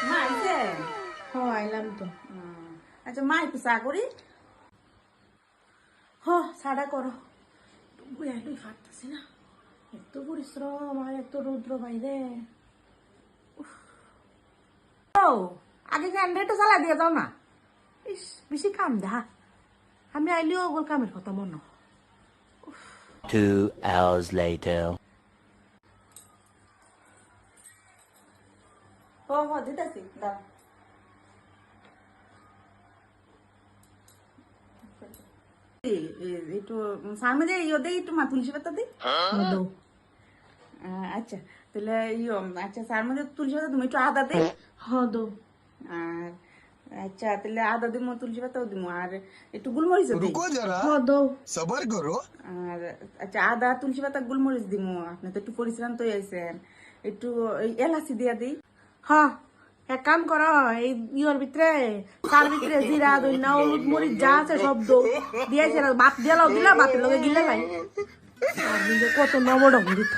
মা আইছে? আইলাম তো। আচ্ছা মা একটু চা করি। ছাড়া করো। এতই ফাটতেছি না, এত পরিশ্রম আর এত রৌদ্র বাইরে। ও আগে জেনারেটর চালা দিয়ে যাও না। ইস বেশি কাম দেখা, আমি আইলেও ওগুলো কামের কথা মনে। 2 hours later. দিতেছি দাও। একটু সামনে ইয়ে দেই, একটু মা তুলসী পাতা দিই। আচ্ছা তাহলে ইয়ে, আচ্ছা সার মধ্যে তুলসী পাতা তুমি একটু আদা দিই। দো। আর আচ্ছা তাহলে আদা দিমো, তুলসী পাতাও দিমো, আর একটু গোলমরিচ দিই। रुको जरा দো। सबर करो। আর আচ্ছা আদা তুলসী পাতা গোলমরিচ দিমো। আপনি তো একটু পরিশ্রান্ত হয়েছেন, একটু এলাচি দিয়া দিই। এক কাম করো, এই ইয়র ভিতরে তার ভিতরে জিরা দইনা হলুদ মরিচ যা আছে সব দো দিয়েছে, বাপ দিলাও দিলা, বাপের লগে গিলে লাই। কত নবডম দিত।